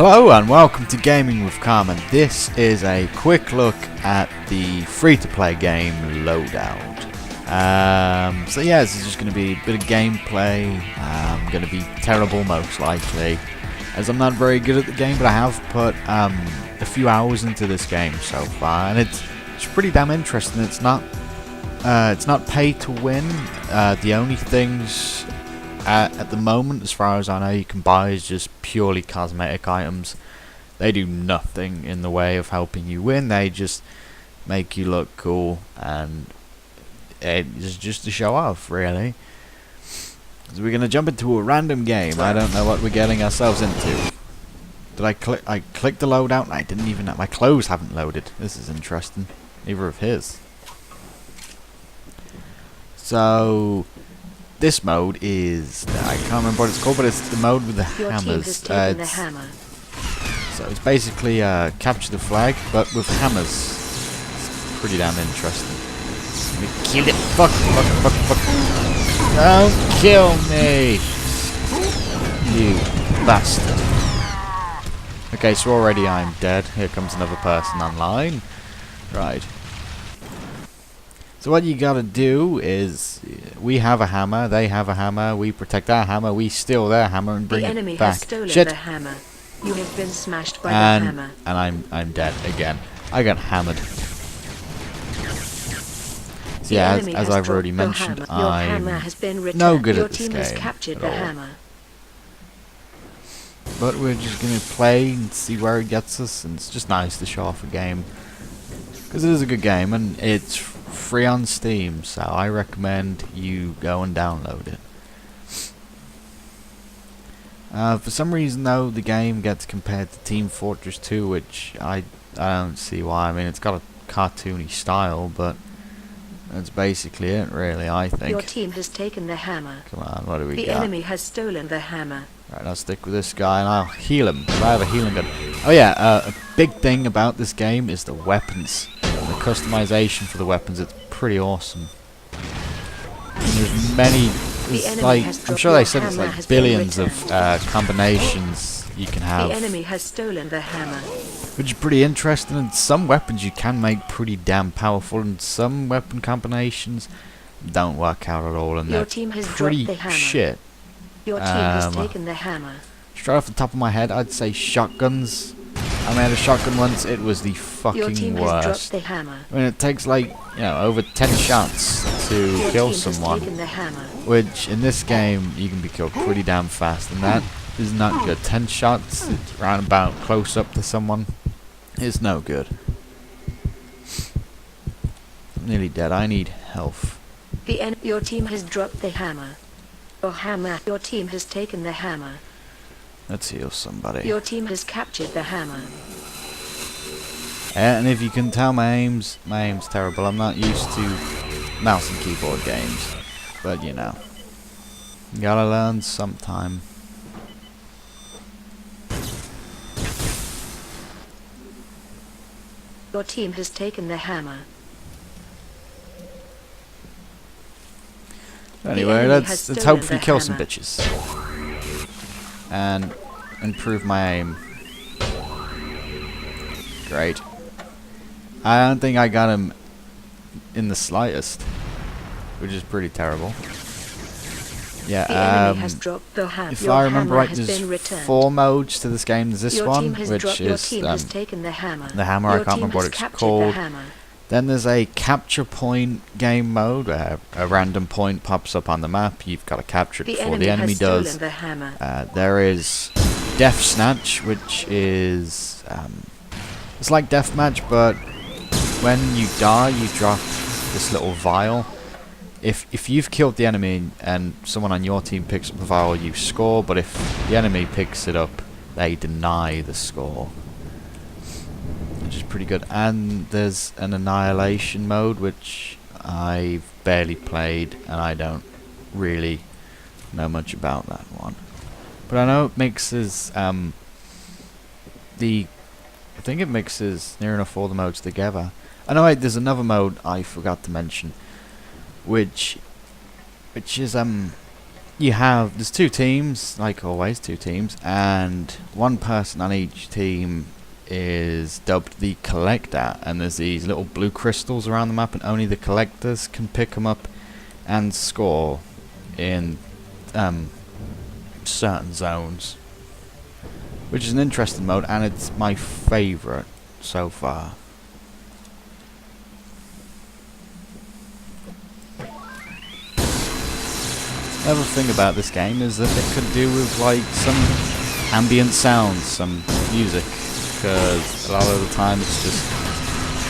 Hello and welcome to Gaming with Carmen. This is a quick look at the free-to-play game Loadout. So yeah, this is just going to be a bit of gameplay. I'm going to be terrible most likely, as I'm not very good at the game, but I have put a few hours into this game so far, and it's pretty damn interesting. It's not pay to win. The only things at the moment, as far as I know, you can buy is just purely cosmetic items. They do nothing in the way of helping you win. They just make you look cool, and it's just to show off, really. So we're gonna jump into a random game. I don't know what we're getting ourselves into. Did I click? I clicked the loadout, and I didn't even know my clothes haven't loaded. This is interesting. Neither of his. So this mode is, I can't remember what it's called, but it's the mode with the hammers. The hammer. So it's basically capture the flag, but with hammers. It's pretty damn interesting. Let me kill it. Fuck. Don't kill me, you bastard. Okay, so already I'm dead. Here comes another person online. Right. So what you gotta do is, we have a hammer, they have a hammer, we protect our hammer, we steal their hammer and bring it back. The enemy has stolen the hammer. You have been smashed by the hammer. And I'm dead again. I got hammered. So yeah, as I've already mentioned, I'm no good at this game at all. But we're just gonna play and see where it gets us, and it's just nice to show off a game. Because it is a good game, and it's free on Steam, so I recommend you go and download it. For some reason though, the game gets compared to Team Fortress 2, which I don't see why. I mean, it's got a cartoony style, but that's basically it, really, I think. Your team has taken the hammer. Come on, what do we got? The enemy has stolen the hammer. Right, I'll stick with this guy and I'll heal him. I have a healing gun. Oh yeah, a big thing about this game is the weapons. The customization for the weapons, it's pretty awesome. And there's many, I'm sure they said it's like billions of combinations you can have. The enemy has stolen the hammer. Which is pretty interesting, and some weapons you can make pretty damn powerful, and some weapon combinations don't work out at all, and they're pretty shit. Your team has taken the hammer. Straight off the top of my head, I'd say shotguns. I made a shotgun once, it was the fucking worst. The hammer. I mean, it takes like, you know, over 10 shots to kill someone. Which, in this game, you can be killed pretty damn fast, and that is not good. 10 shots, it's round about close up to someone, is no good. I'm nearly dead, I need health. Your team has dropped the hammer. Your team has taken the hammer. Let's heal somebody. Your team has captured the hammer. And if you can tell, my aim's terrible. I'm not used to mouse and keyboard games, but you know, you gotta learn sometime. Your team has taken the hammer. Anyway, let's hopefully kill some bitches and improve my aim. Great. I don't think I got him in the slightest, which is pretty terrible. Yeah, if I remember right, there's 4 modes to this game. There's this one, which is the hammer. I can't remember what it's called. Then there's a capture point game mode, where a random point pops up on the map. You've got to capture it before the enemy does. There is Death Snatch, which is it's like deathmatch, but when you die, you drop this little vial. If you've killed the enemy and someone on your team picks up the vial, you score. But if the enemy picks it up, they deny the score. Which is pretty good. And there's an annihilation mode, which I've barely played, and I don't really know much about that one. But I know it mixes I think it mixes near enough all the modes together. I know, wait, there's another mode I forgot to mention, which is there's two teams, like always, two teams, and one person on each team is dubbed the collector, and there's these little blue crystals around the map, and only the collectors can pick them up and score in certain zones, which is an interesting mode, and it's my favourite so far. Another thing about this game is that it could do with like some ambient sounds, some music, because a lot of the time it's just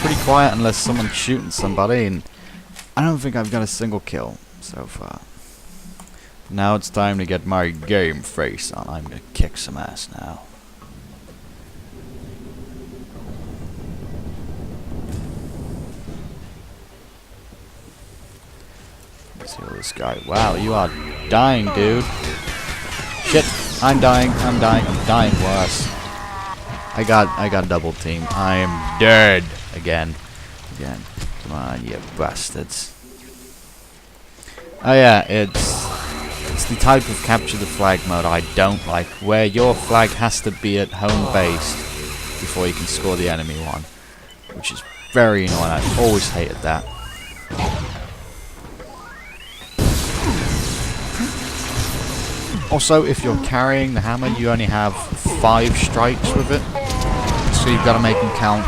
pretty quiet unless someone's shooting somebody, and I don't think I've got a single kill so far. Now it's time to get my game face on. I'm gonna kick some ass now. Let's see this guy. Wow, you are dying, dude. Shit, I'm dying worse. I got double team. I am dead again. Come on, you bastards. Oh yeah, it's the type of capture the flag mode I don't like, where your flag has to be at home base before you can score the enemy one, which is very annoying. I've always hated that. Also, if you're carrying the hammer, you only have 5 strikes with it, so you've got to make them count.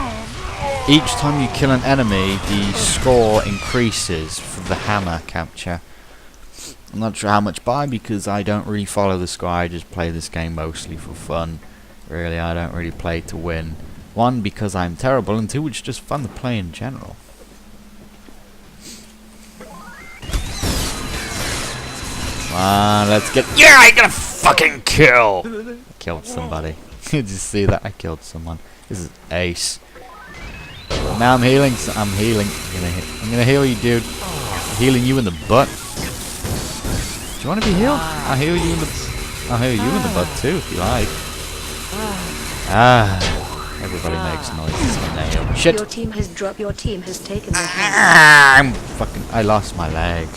Each time you kill an enemy, the score increases for the hammer capture. I'm not sure how much by, because I don't really follow the score. I just play this game mostly for fun. Really, I don't really play to win. 1, because I'm terrible, and 2, it's just fun to play in general. Come on, let's get... Yeah, I got a fucking kill! I killed somebody. Did you see that? I killed someone. This is ace. Now I'm healing. I'm healing. I'm gonna heal you, dude. I'm healing you in the butt. Do you want to be healed? I'll heal you in the butt too, if you like. Ah, everybody makes noises when they heal. Shit! Your team has dropped. Your team has taken the hammer. I lost my leg.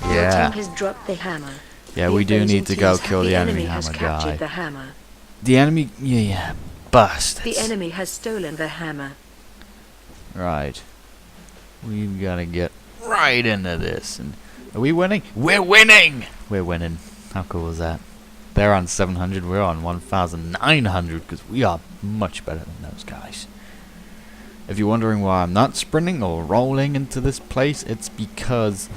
Your Yeah. team has dropped the hammer. Yeah, we do need to go kill the enemy hammer guy. The hammer. The enemy, yeah, bastards. The enemy has stolen the hammer. Right. We've got to get right into this. And are we winning? We're winning! We're winning. How cool is that? They're on 700, we're on 1,900, because we are much better than those guys. If you're wondering why I'm not sprinting or rolling into this place, it's because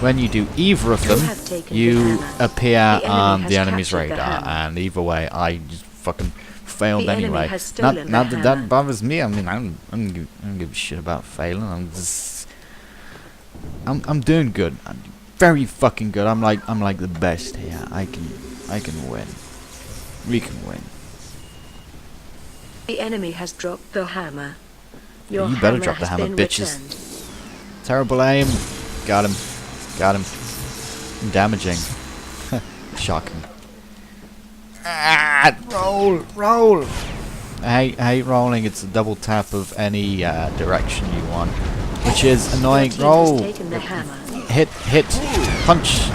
when you do either of them, you appear on the enemy's radar, and either way, I just fucking failed anyway. Not that that bothers me. I mean, I don't give a shit about failing. I'm doing good. I'm very fucking good. I'm like the best here. I can win. We can win. The enemy has dropped the hammer. You better drop the hammer, bitches. Terrible aim. Got him. Got him. Damaging. Shocking. Ah, roll. I hate rolling. It's a double tap of any direction you want, which is annoying. Roll. Hit. Punch.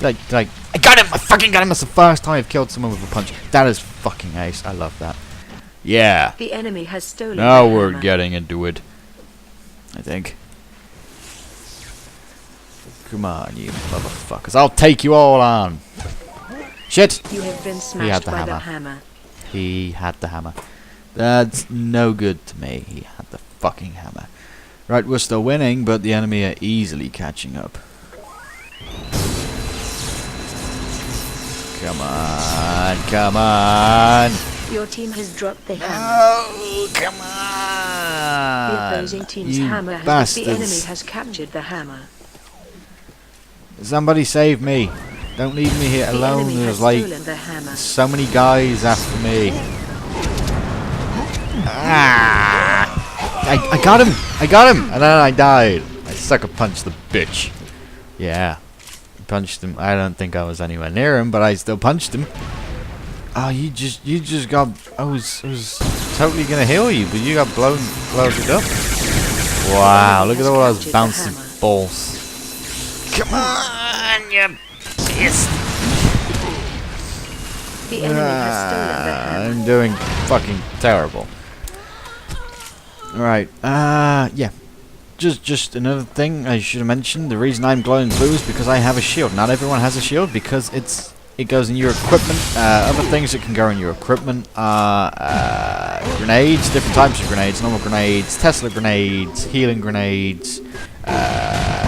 Like, I got him. I fucking got him. That's the first time I've killed someone with a punch. That is fucking ace. I love that. Yeah. The enemy has stolen. Now we're getting into it, I think. Come on, you motherfuckers. I'll take you all on. Shit! You have been smashed by the hammer. He had the hammer. That's no good to me. He had the fucking hammer. Right, we're still winning, but the enemy are easily catching up. Come on. Your team has dropped the hammer. Oh, come on. The opposing team's hammer has bastards. The enemy has captured the hammer. Somebody save me. Don't leave me here alone. There's like so many guys after me. Ah! I got him! And then I died. I sucker punched the bitch. Yeah. Punched him. I don't think I was anywhere near him, but I still punched him. Oh, you just got... I was totally gonna heal you, but you got blown it up. Wow, look at all those bouncing balls. Come on, you pissed. The enemy has stolen the hammer. I'm doing fucking terrible. Right, yeah. Just another thing I should have mentioned. The reason I'm glowing blue is because I have a shield. Not everyone has a shield because it goes in your equipment. Other things that can go in your equipment are grenades, different types of grenades, normal grenades, Tesla grenades, healing grenades,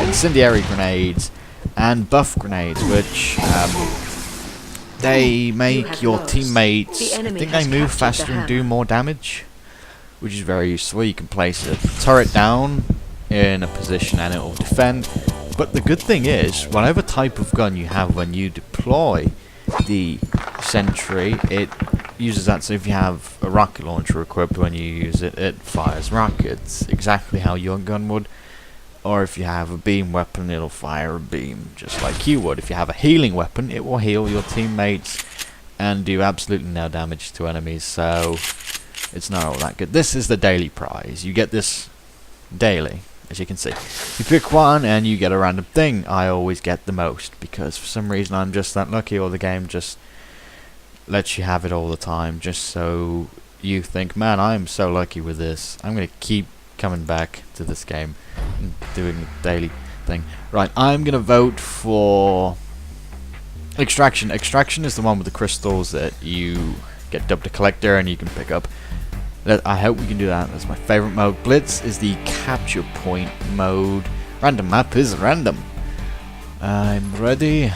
incendiary grenades, and buff grenades, which they make your teammates, I think they move faster and do more damage, which is very useful. You can place a turret down in a position and it will defend. But the good thing is, whatever type of gun you have when you deploy the sentry, it uses that. So if you have a rocket launcher equipped, when you use it, it fires rockets exactly how your gun would. Or if you have a beam weapon, it'll fire a beam just like you would. If you have a healing weapon, it will heal your teammates and do absolutely no damage to enemies. So it's not all that good. This is the daily prize. You get this daily, as you can see. You pick one and you get a random thing. I always get the most because for some reason I'm just that lucky, or the game just lets you have it all the time, just so you think, man, I'm so lucky with this. I'm going to keep coming back to this game and doing the daily thing. Right, I'm going to vote for Extraction. Extraction is the one with the crystals that you get dubbed a collector and you can pick up. I hope we can do that. That's my favorite mode. Blitz is the capture point mode. Random map is random. I'm ready.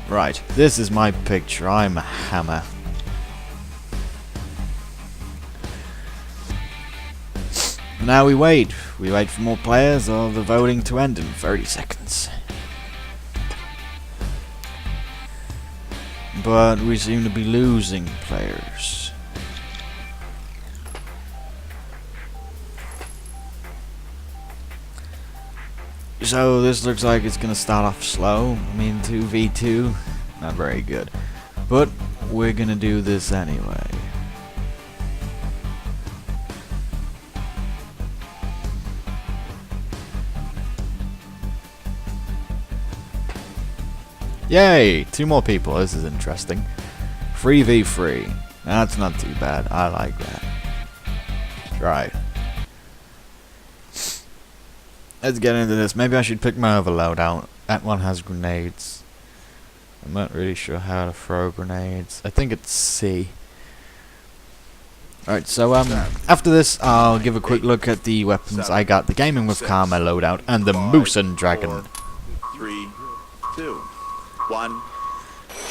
Right, this is my picture. I'm a hammer. Now we wait. We wait for more players or the voting to end in 30 seconds. But we seem to be losing players. So this looks like it's gonna start off slow. I mean, 2v2, not very good. But we're gonna do this anyway. Yay! 2 more people. This is interesting. 3v3. That's not too bad. I like that. Right. Let's get into this. Maybe I should pick my other loadout. That one has grenades. I'm not really sure how to throw grenades. I think it's C. Alright, so after this I'll give a quick look at the weapons. I got the Gaming with Karma loadout and the Moose and Dragon. 3, 2, 1.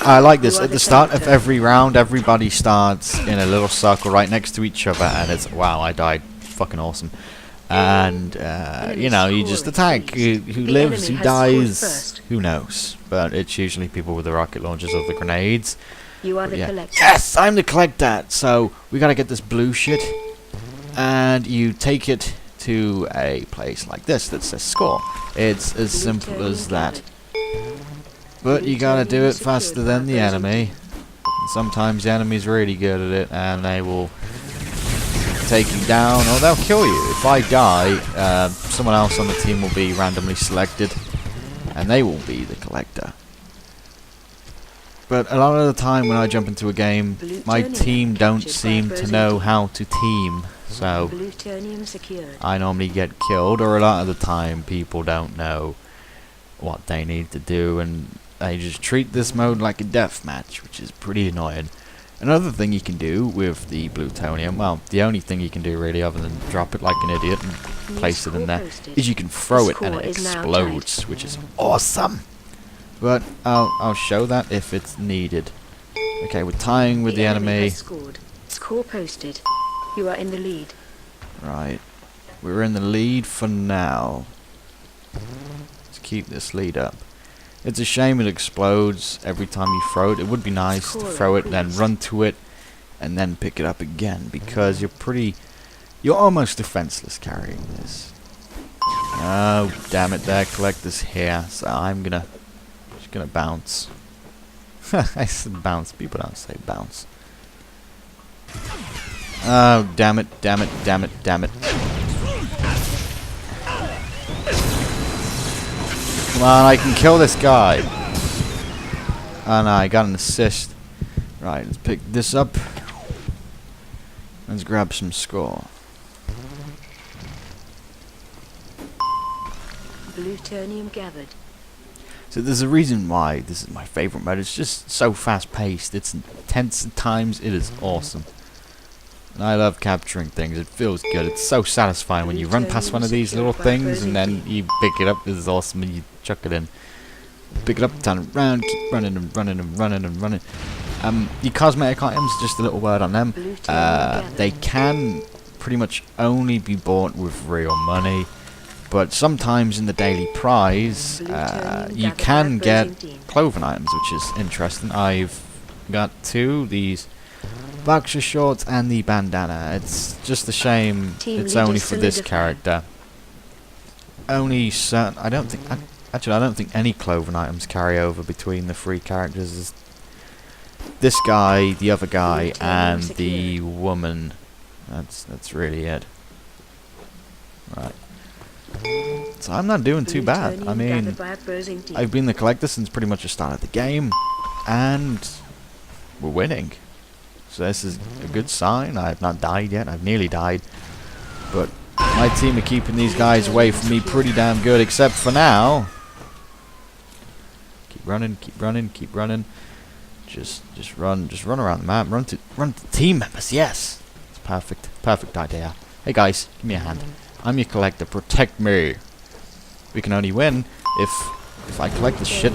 I like this. At the start of every round, everybody starts in a little circle right next to each other, and it's, wow, I died. Fucking awesome. And, you know, you just attack. Who lives, who dies, who knows. But it's usually people with the rocket launchers or the grenades. You are the collector. Yes, I'm the collector. So, we gotta get this blue shit, and you take it to a place like this that says score. It's as simple as that. But you gotta do it faster than the enemy. Sometimes the enemy's really good at it, and they will take you down, or they'll kill you. If I die, someone else on the team will be randomly selected, and they will be the collector. But a lot of the time when I jump into a game, my team don't seem to know how to team, so I normally get killed, or a lot of the time people don't know what they need to do, and they just treat this mode like a deathmatch, which is pretty annoying. Another thing you can do with the plutonium, well, the only thing you can do really other than drop it like an idiot and place it in there, is you can throw it and it explodes, which is awesome. But I'll show that if it's needed. Okay, we're tying with the enemy. Score posted. You are in the lead. Right. We're in the lead for now. Let's keep this lead up. It's a shame it explodes every time you throw it. It would be nice to throw it, then run to it, and then pick it up again, because you're almost defenseless carrying this. Oh, damn it, there, collector's here, so I'm just gonna bounce. I said bounce, people don't say bounce. Oh, damn it, damn it, damn it, damn it. Come on, I can kill this guy. Oh no, I got an assist. Right, let's pick this up. Let's grab some score. Plutonium gathered. So there's a reason why this is my favourite mode. It's just so fast paced. It's intense at times. It is awesome. And I love capturing things. It feels good. It's so satisfying when you run past one of these little things and then you pick it up. This is awesome and you chuck it in. Pick it up, turn it around, keep running and running and running and running. The cosmetic items, just a little word on them. They can pretty much only be bought with real money. But sometimes in the daily prize, you can get clothing items, which is interesting. I've got two, these boxer shorts and the bandana. It's just a shame it's only for this character. Only certain, I don't think any clothing items carry over between the three characters. This guy, the other guy, and the woman. That's really it. Right. So I'm not doing too bad. I mean, I've been the collector since pretty much the start of the game, and we're winning. So this is a good sign. I've not died yet. I've nearly died, but my team are keeping these guys away from me pretty damn good, except for now. Keep running, keep running, keep running. Just run around the map. Run to team members. Yes, it's perfect. Perfect idea. Hey guys, give me a hand. I'm your collector. Protect me. We can only win if I collect the shit.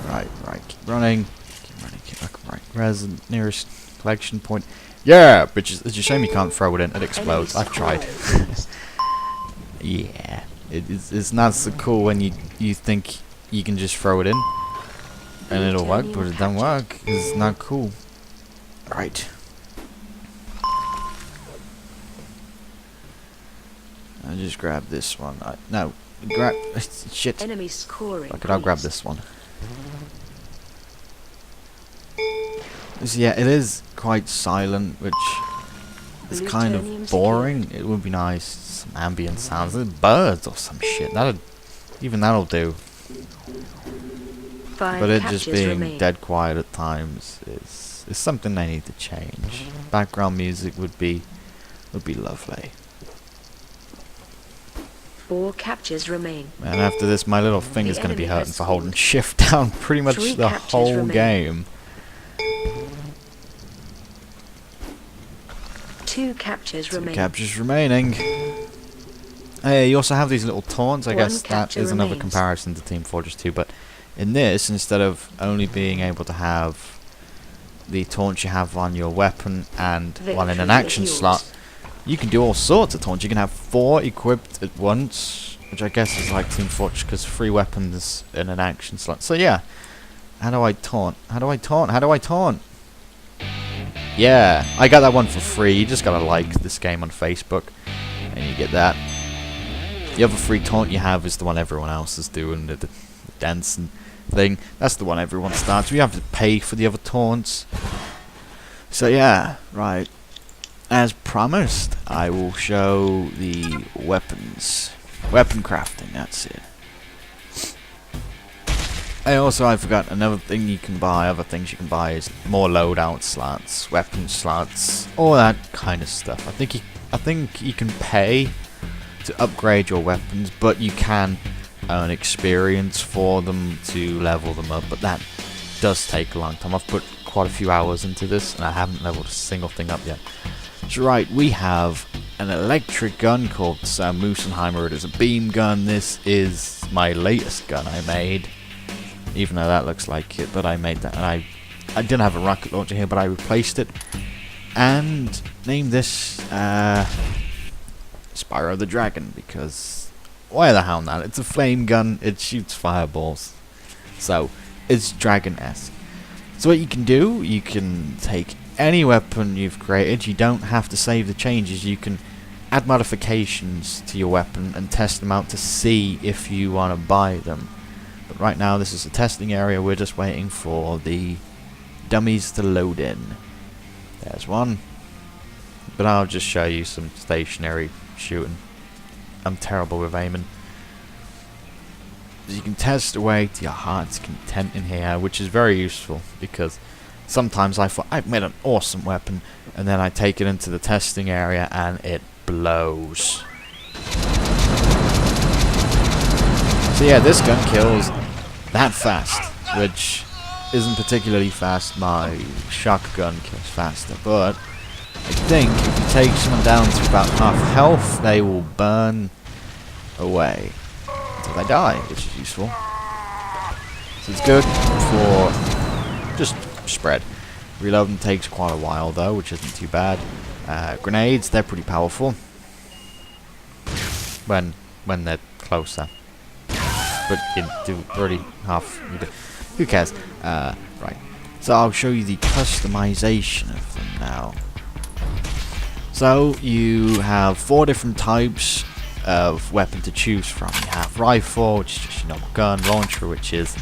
Right. Keep running. Keep looking right. Where's the nearest collection point? Yeah, bitches. It's a shame you can't throw it in. It explodes. I've tried. Yeah, it's not so cool when you think you can just throw it in and it'll work, but it don't work. It's not cool. Right. I just grab this one. No, grab shit. Enemy scoring. Okay, I'll grab this one. So yeah, it is quite silent, which is kind of boring. It would be nice some ambient sounds, like birds or some shit. That'll do. But it just being dead quiet at times is something they need to change. Background music would be lovely. 4 captures remain. And after this, my little finger's going to be hurting for holding shift down pretty much the whole game. 2 captures remain. 2 captures remaining. You also have these little taunts. I guess that is another comparison to Team Fortress 2. But in this, instead of only being able to have the taunts you have on your weapon and one in an action slot, you can do all sorts of taunts. You can have 4 equipped at once, which I guess is like Team Fortress because 3 weapons in an action slot. So yeah, how do I taunt? How do I taunt? How do I taunt? Yeah, I got that one for free. You just gotta like this game on Facebook, and you get that. The other free taunt you have is the one everyone else is doing, the dancing thing. That's the one everyone starts. We have to pay for the other taunts. So yeah, right. As promised, I will show the weapons. Weapon crafting, that's it. I forgot another thing you can buy. Other things you can buy is more loadout slots, weapon slots, all that kind of stuff. I think you can pay to upgrade your weapons, but you can earn experience for them to level them up. But that does take a long time. I've put quite a few hours into this, and I haven't leveled a single thing up yet. That's right, we have an electric gun called Moosenheimer. It is a beam gun. This is my latest gun I made. Even though that looks like it, but I made that. And I didn't have a rocket launcher here, but I replaced it. And named this Spyro the Dragon, because why the hell not? It's a flame gun, it shoots fireballs. So, it's dragon-esque. So what you can do, you can take any weapon you've created. You don't have to save the changes. You can add modifications to your weapon and test them out to see if you want to buy them. But right now this is a testing area. We're just waiting for the dummies to load in. There's one. But I'll just show you some stationary shooting. I'm terrible with aiming. you can test away to your heart's content in here, which is very useful because sometimes I thought I've made an awesome weapon and then I take it into the testing area and it blows. So yeah, this gun kills that fast, which isn't particularly fast. My shotgun kills faster, but I think if you take someone down to about half health, they will burn away until they die, which is useful. So it's good for just spread. Reloading takes quite a while though, which isn't too bad. Grenades, they're pretty powerful when they're closer. But you do already half. Who cares? Right. So I'll show you the customization of them now. So you have 4 different types of weapon to choose from. You have rifle, which is just your normal gun; launcher, which is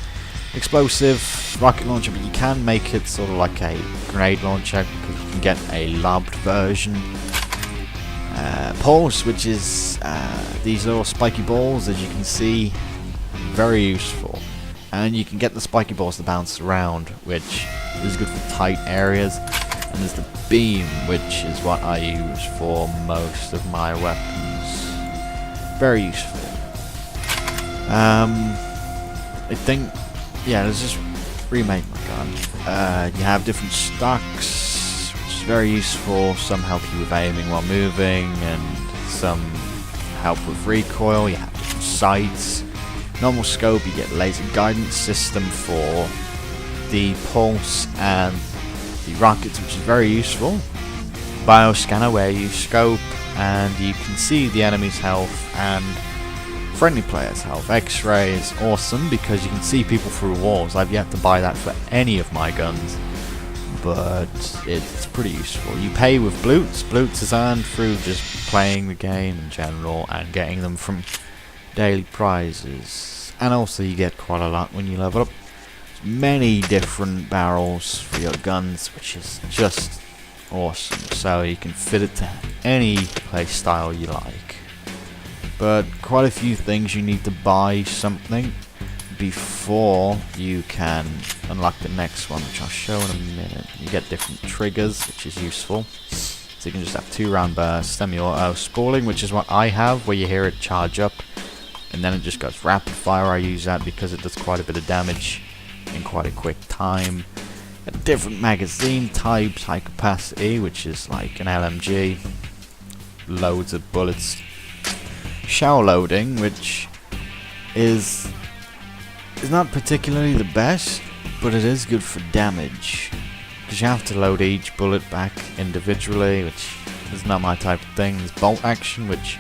explosive; rocket launcher, but you can make it sort of like a grenade launcher because you can get a lobbed version. Pulse, which is these little spiky balls, as you can see, very useful. And you can get the spiky balls to bounce around, which is good for tight areas. And there's the beam, which is what I use for most of my weapons. Very useful. I think, yeah, let's just remake my gun. You have different stocks, which is very useful. Some help you with aiming while moving, and some help with recoil. You have different sights. Normal scope, you get laser guidance system for the pulse and the rockets, which is very useful. Bioscanner, where you scope and you can see the enemy's health and friendly players' health. X-ray is awesome because you can see people through walls. I've yet to buy that for any of my guns, but it's pretty useful. You pay with bloots. Bloots is earned through just playing the game in general and getting them from daily prizes, and also you get quite a lot when you level up. There's many different barrels for your guns, which is just awesome, so you can fit it to any play style you like. But quite a few things you need to buy something before you can unlock the next one, which I'll show in a minute. You get different triggers, which is useful. So you can just have 2-round burst, semi-auto, spooling, which is what I have, where you hear it charge up and then it just goes rapid fire. I use that because it does quite a bit of damage in quite a quick time. Different magazine types: high capacity, which is like an LMG, loads of bullets. Shell loading, which is not particularly the best, but it is good for damage because you have to load each bullet back individually, which is not my type of thing. There's bolt action, which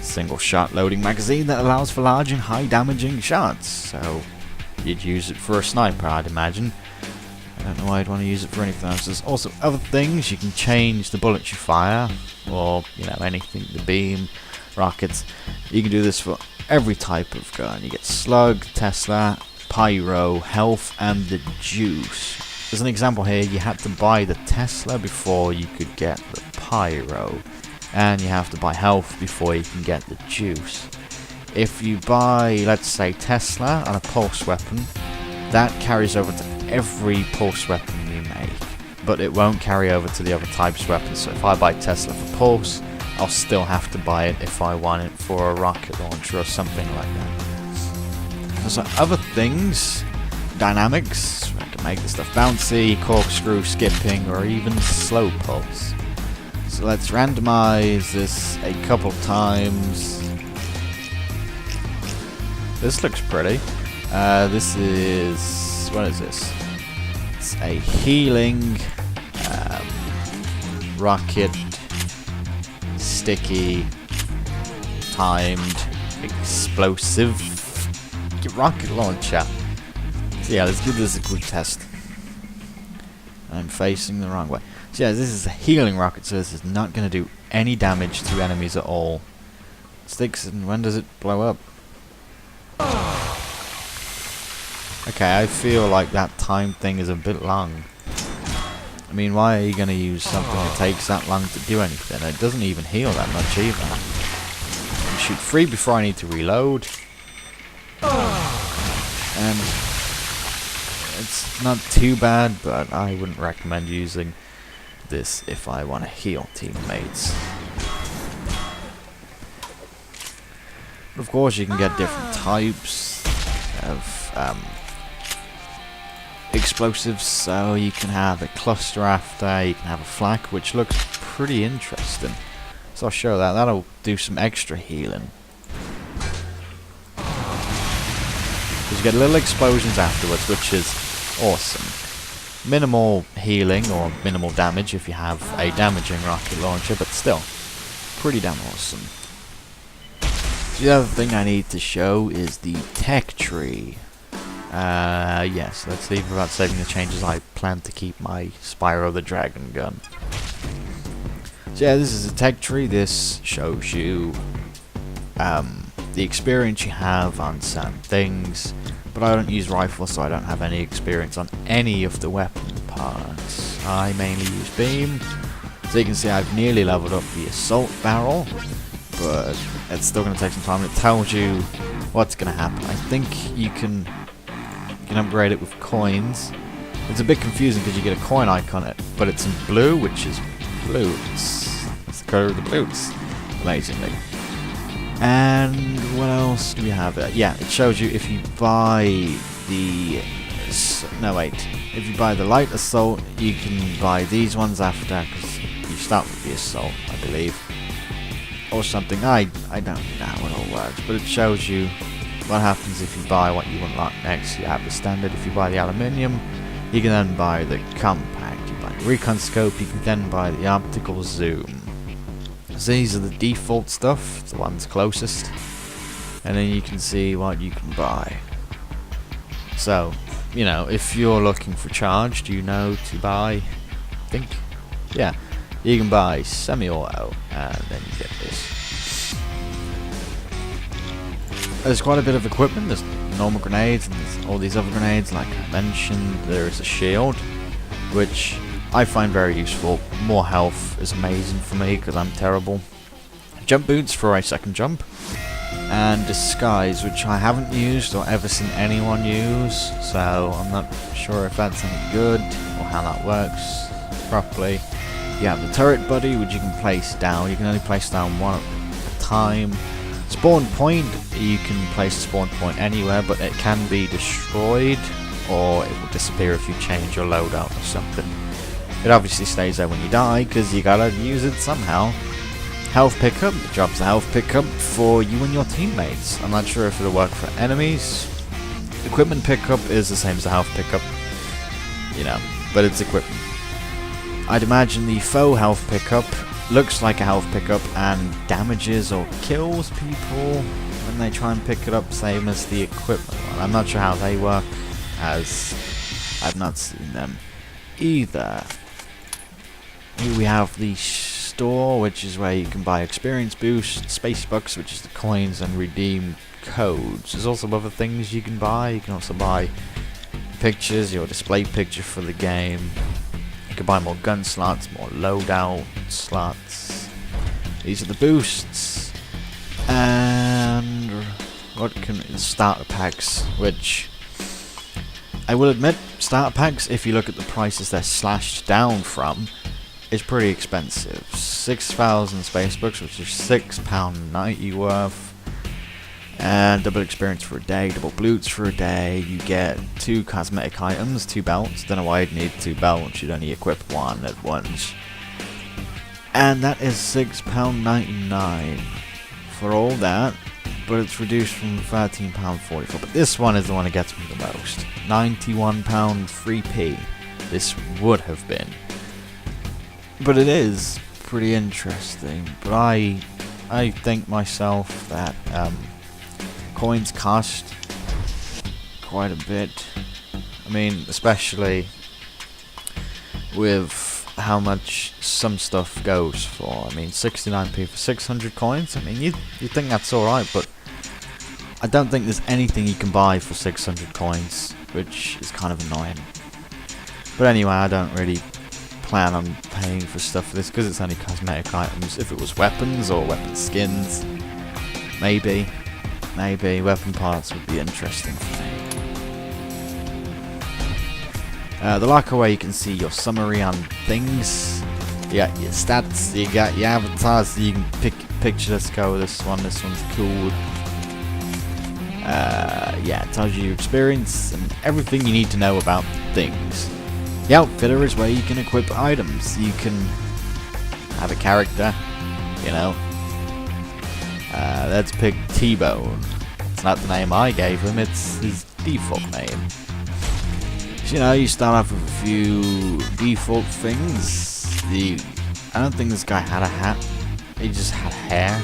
single shot loading magazine that allows for large and high damaging shots, so you'd use it for a sniper, I'd imagine. I don't know why I'd want to use it for anything else. There's also other things. You can change the bullets you fire, or anything, the beam, rockets. You can do this for every type of gun. You get slug, Tesla, pyro, health, and the juice. As an example here, you had to buy the Tesla before you could get the pyro, and you have to buy health before you can get the juice. If you buy, let's say, Tesla on a pulse weapon, that carries over to every pulse weapon you make, but it won't carry over to the other types of weapons. So if I buy Tesla for pulse, I'll still have to buy it if I want it for a rocket launcher or something like that. There's other things, dynamics. I can make the stuff bouncy, corkscrew, skipping, or even slow pulse. So let's randomize this a couple times. This looks pretty. This is, what is this? It's a healing, rocket, sticky, timed, explosive rocket launcher. So yeah, let's give this a quick test. I'm facing the wrong way. So yeah, this is a healing rocket, so this is not going to do any damage to enemies at all. Sticks, and when does it blow up? Okay, I feel like that time thing is a bit long. I mean, why are you going to use something that takes that long to do anything? It doesn't even heal that much either. I shoot 3 before I need to reload. and it's not too bad, but I wouldn't recommend using this if I want to heal teammates. Of course, you can get different types of explosives, so you can have a cluster after, you can have a flak, which looks pretty interesting. So I'll show that. That'll do some extra healing. You get little explosions afterwards, which is awesome. Minimal healing or minimal damage if you have a damaging rocket launcher, but still pretty damn awesome. The other thing I need to show is the tech tree. Yes, let's leave without saving the changes. I plan to keep my Spyro the Dragon gun. So yeah, this is a tech tree. This shows you the experience you have on certain things, but I don't use rifles, so I don't have any experience on any of the weapon parts. I mainly use beam. So you can see I've nearly leveled up the assault barrel, but it's still going to take some time. It tells you what's going to happen. I think you can upgrade it with coins. It's a bit confusing because you get a coin icon, but it's in blue, which is blue. It's the color of the blues, amazingly. And what else do we have? Yeah, it shows you if you buy the... No, wait. If you buy the light assault, you can buy these ones after, because you start with the assault, I believe. Or something. I don't know how it all works, but it shows you what happens if you buy what you unlock next. You have the standard. If you buy the aluminium, you can then buy the compact. You buy the recon scope, you can then buy the optical zoom. So these are the default stuff, the ones closest, and then you can see what you can buy. So, you know, if you're looking for charged, you know to buy, I think, yeah, you can buy semi-auto, and then you get this. There's quite a bit of equipment. There's normal grenades, and there's all these other grenades, like I mentioned. There is a shield, which I find very useful. More health is amazing for me because I'm terrible. Jump boots for a second jump, and disguise, which I haven't used or ever seen anyone use, so I'm not sure if that's any good or how that works properly. You have the turret buddy, which you can place down. You can only place down one at a time. Spawn point, you can place a spawn point anywhere, but it can be destroyed or it will disappear if you change your loadout or something. It obviously stays there when you die, because you gotta use it somehow. Health pickup, it drops a health pickup for you and your teammates. I'm not sure if it'll work for enemies. Equipment pickup is the same as a health pickup, you know, but it's equipment. I'd imagine the faux health pickup looks like a health pickup and damages or kills people when they try and pick it up, same as the equipment one. I'm not sure how they work, as I've not seen them either. Here we have the store, which is where you can buy experience boost, space bucks, which is the coins, and redeem codes. There's also other things you can buy. You can also buy pictures, your display picture for the game. You can buy more gun slots, more loadout slots. These are the boosts. And what can starter packs, which I will admit, starter packs, if you look at the prices they're slashed down from, is pretty expensive. 6,000 space bucks, which is £6.90 worth. And double experience for a day, double bloots for a day. You get 2 cosmetic items, 2 belts. Don't know why you'd need 2 belts, you'd only equip 1 at once. And that is £6.99 for all that, but it's reduced from £13.44. But this one is the one that gets me the most. £91 3p. This would have been. But it is pretty interesting. But I think myself that coins cost quite a bit. I mean, especially with how much some stuff goes for. I mean, 69p for 600 coins. I mean, you think that's alright, but I don't think there's anything you can buy for 600 coins, which is kind of annoying. But anyway, I don't really plan on paying for stuff for this because it's only cosmetic items. If it was weapons or weapon skins, maybe weapon parts would be interesting for me. The locker where you can see your summary on things. You got your stats, you got your avatars, so you can pick picture. Let's go with this one. This one's cool. Yeah, it tells you your experience and everything you need to know about things. The outfitter is where you can equip items. You can have a character, you know. Let's pick T-Bone. It's not the name I gave him, it's his default name. So, you know, you start off with a few default things. I don't think this guy had a hat. He just had hair.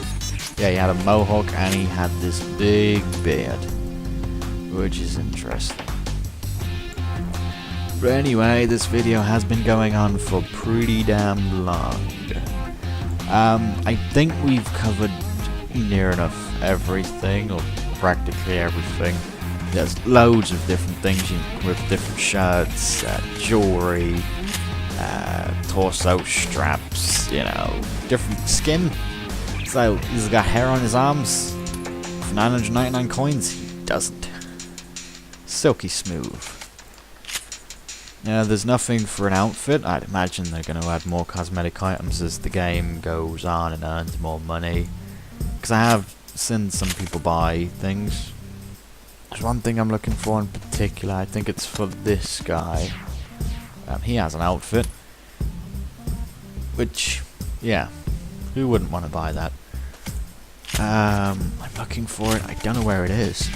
Yeah, he had a mohawk and he had this big beard, which is interesting. But anyway, this video has been going on for pretty damn long. I think we've covered near enough everything, or practically everything. There's loads of different things with different shirts, jewelry, torso straps, you know, different skin. So he's got hair on his arms. For 999 coins, he doesn't. Silky smooth. There's nothing for an outfit. I'd imagine they're going to add more cosmetic items as the game goes on and earns more money. Because I have seen some people buy things. There's one thing I'm looking for in particular. I think it's for this guy. He has an outfit. Which, yeah, who wouldn't want to buy that? I'm looking for it. I don't know where it is.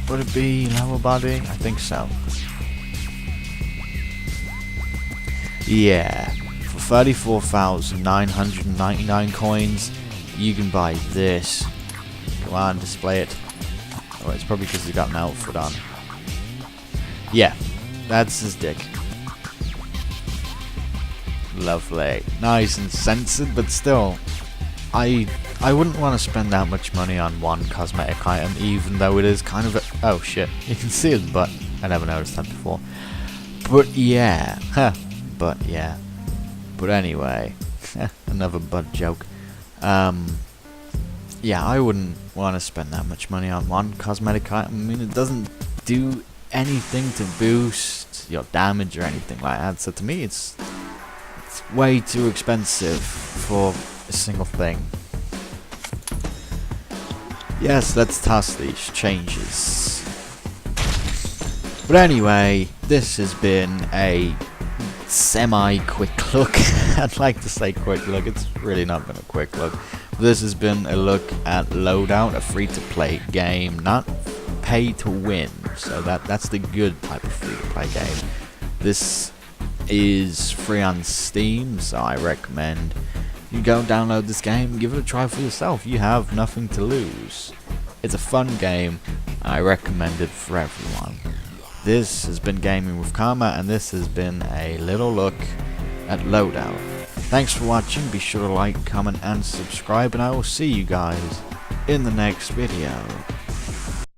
Would it be lower body? I think so. Yeah, for 34,999 coins, you can buy this. Come on, display it. Oh, it's probably because he's got an outfit on. Yeah, that's his dick. Lovely. Nice and censored, but still, I wouldn't want to spend that much money on one cosmetic item, even though it is kind of a... Oh shit, you can see his butt. I never noticed that before. But yeah, but yeah. But anyway, another butt joke. Yeah, I wouldn't want to spend that much money on one cosmetic item. I mean, it doesn't do anything to boost your damage or anything like that. So to me, it's way too expensive for a single thing. Yes, let's toss these changes. But anyway, this has been a semi-quick look. I'd like to say quick look. It's really not been a quick look. This has been a look at Loadout, a free-to-play game, not pay-to-win. So that's the good type of free-to-play game. This is free on Steam, so I recommend you go download this game, give it a try for yourself. You have nothing to lose. It's a fun game. I recommend it for everyone. This has been Gaming with Karma, and this has been a little look at Loadout. Thanks for watching. Be sure to like, comment, and subscribe, and I will see you guys in the next video.